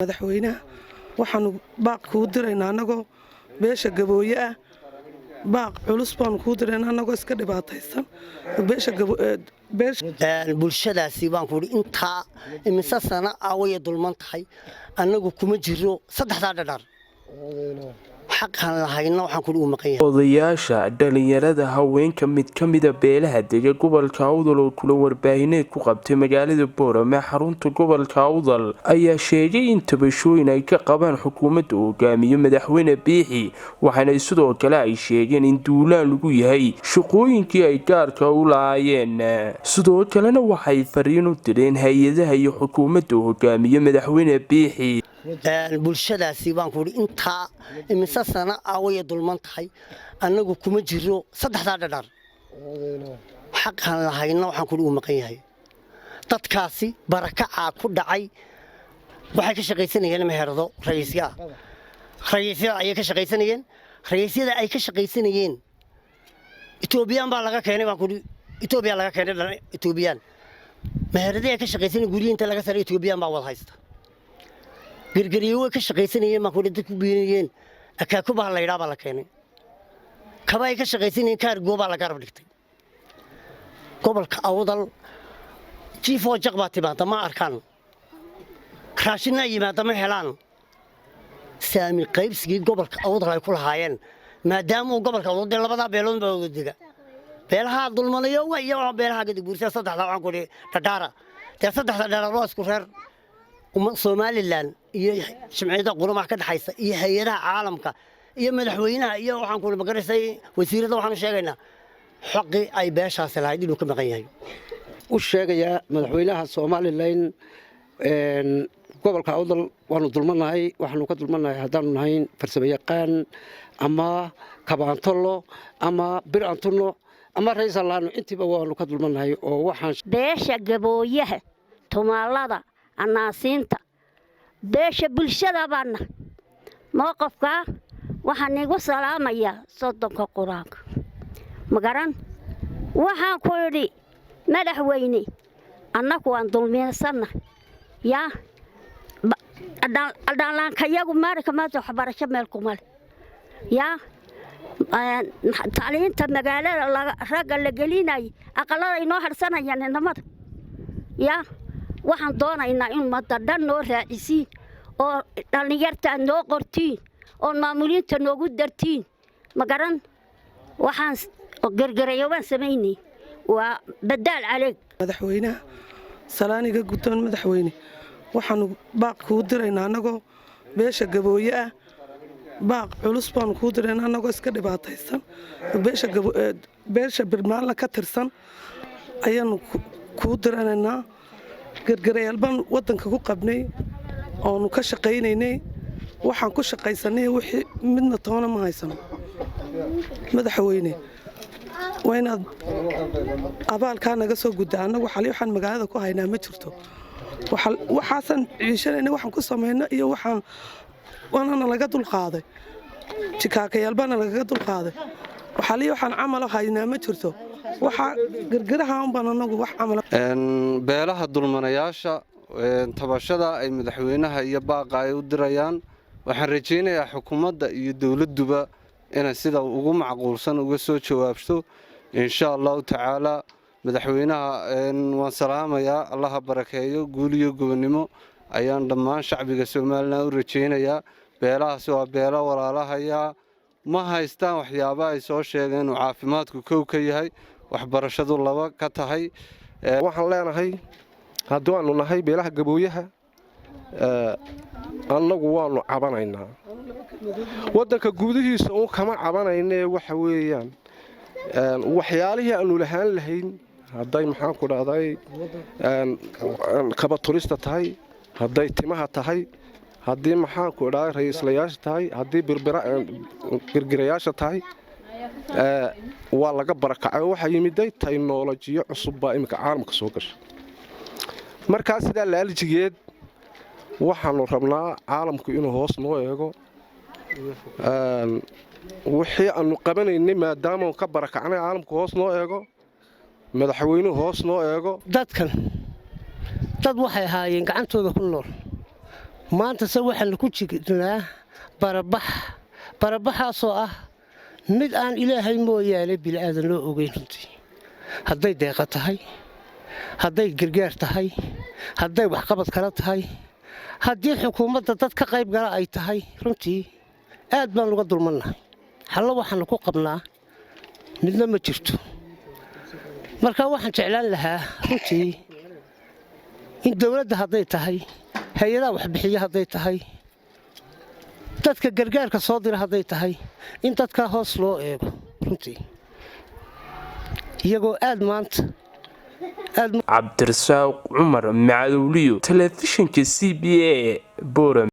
madaxweynaha waxaanu baaq kuu diraynaa anagoo beesha gabooye ah baaq culus baan kuu diraynaa anagoo iska dhibaataysan bulshadaasi baan ku yidhi intaa imise sana way dulman tahay annagu kuma jiro saddexdaa dhadhar xaqan lahayna waxaan ku maqan yahay odayaasha dhalinyarada haweenka mid ka mida beelaha dega gobolka Awdal oo kula warbaahineed ku qabtay magaalada Boorama xarunta gobolka Awdal ayaa sheegay in tabashooyin ay ka qabaan xukuumadda hogaamiye madaxweyne Biixi waxaana sidoo kale ay sheegeen in duulaan lagu yahay shaqooyinkii ay gaarka u laayeen sidoo kalena waxay fariin u direen hay'adaha iyo xukuumadda hogaamiye madaxweyne Biixi bulshadaasi baan ku yidhi intaa imise sana way dulman tahay annagu kuma jiro saddexdaa dhadhar xaqan lahayna waxaan ku maqan yahay dadkaasi barakaca ku dhacay waxay ka shaqaysanayeen meherado ra'iiska ayay ka shaqaysanayeen ra'iisyada ay ka shaqaysanayeen Ethiopian baa laga keenay baan ku yidhi Ethiopia laga keenay Ethiopian meheradii ay ka shaqaysanayeen guriinta laga saray Ethiopian baa wada haysta girgiriyo ka shaqaysanayeen ma ku dhintay ku biinayeen akaaku baa la yiraahdaa la keenay kabay ka shaqaysanayeen kaargo baa la garab dhigtay gobolka Awdal jiifo jaqbaati baa ma arkaan raashina yimaada ma helaan saami qaybsigii gobolka Awdal ay ku lahaayeen maadaama gobolka Awdal labada beelood baa uga diga beelaha dulmanayo iyo beelaha gadi buursa saddexda waxaan ku dhadhaara saddexda dhadhaaro isku reer Somaliland iyo jamciyada quramaha ka dhaxaysa iyo hay'adaha caalamka iyo madaxweynaha iyo waxaan ku magarisay wasiirada waxaan sheegaynaa xaqi ay beeshaas lahayd inuu ka maqan yahay u sheegaya madaxweynaha Somaliland gobolka Awdal waanu dulmanahay waxaanu ka dulmanahay haddaanu nahay farsamayaqaan ama kabaantolo ama bir antuno ama ra'iisul wasaaraha intiba waanu ka dulmanahay oo waxaan beesha gabooyaha Tumalada anaasiinta beesha bulshada baana mowqafka waxaan igu salaamayaa sodonka quraanka magaran waxaan ku yiri madaxweyne annagu waan dulmiyaysanna ya adalaanka yagu marka ma soo xabarasho meel kuma ya taliinta magaalada raga la gelinay aqalada inoo harsanayaan inamada ya waxaan doonaynaa in madadhan noo raacisiin oo dhalinyarta noo qortiin oo maamuliinta noogu dartiin magaran waxaan gargarayo waan sameynay waa badaal caleeg madaxweynaha salaaniga guddoon madaxweyne waxaanu baaq kuu diraynaa anagoo beesha gabooye ah baaq culus baan kuu diraynaa anagoo iska dhibaataysan beesha birmaanla ka tirsan ayaanu kuu diranaynaa gargarayaal baan wadanka ku qabnay oonu ka shaqaynaynay waxaan ku shaqaysanay wixii midna toona ma haysano madaxweyne waa inaad abaalkaa naga soo guddaa annagu waxaan magaalada ku haynaa ma jirto waxaasan ciishanayna waxaan ku samayna iyo waana laga dulqaaday jikaakayaal baana lagaga dulqaaday waxaan camal haynaa ma jirto waxa gargaraha baan anagu wax camal beelaha dulmanayaasha tabashada ay madaxweynaha iyo baaqa ay u dirayaan waxaan rajaynayaa xukuumadda iyo dawladduba inay sida ugu macquulsan uga soo jawaabto insha Allah taala madaxweynaha waan salaamayaa Allah barakeeyo guul iyo gobonimo ayaan dhammaan shacbiga Soomaaliland u rajaynayaa beelahaas waa beelo walaalahaya ma haystaan waxyaabaha ay soo sheegeen oo caafimaadku kow ka yahay waxbarashadu laba ka tahay waxaan leenahay haddii aanu nahay beelaha gabooyaha annagu waanu cabanaynaa wadanka gudihiisa uu kama cabanaynee waxa weeyaan waxyaalihii aanu lahaan lahayn hadday maxaan ku dhahday kaba turista tahay hadday timaha tahay haddii maxaan ku dhahday ra'iislayaasha tahay haddii girgirayaasha tahay waa laga barakacay waxa yimiday technology cusub baa imika caalamka soo gashay markaas sida laalijigeed waxaanu rabnaa caalamku inuu hoos noo eego wixii aanu qabanaynay maadaama ka barakacnay caalamku hoos noo eego madaxweynuhu hoos noo eego dadkan dad waxay ahaayeen gacantooda ku nool maanta se waxaan ku jirnaa barabaxaasoo ah mid aan ilaahay mooyaane bilaadan loo ogeyn runtii hadday deeqa tahay hadday gargaar tahay hadday waxqabad kala tahay haddii xukuumadda dad ka qayb gala ay tahay runtii aad baan uga dulmannahay hallo waxaanu ku qabnaa midna ma jirto marka waxaan jeclaan lahaa runtii in dawladda hadday tahay hay-adaha waxbixiya hadday tahay dadka gargaarka soo dira hadday tahay in dadka hoos loo eego runtii iyagoo aad maanta cabdirasaaq cumar macadowliyo telefishinka CBA Boorama.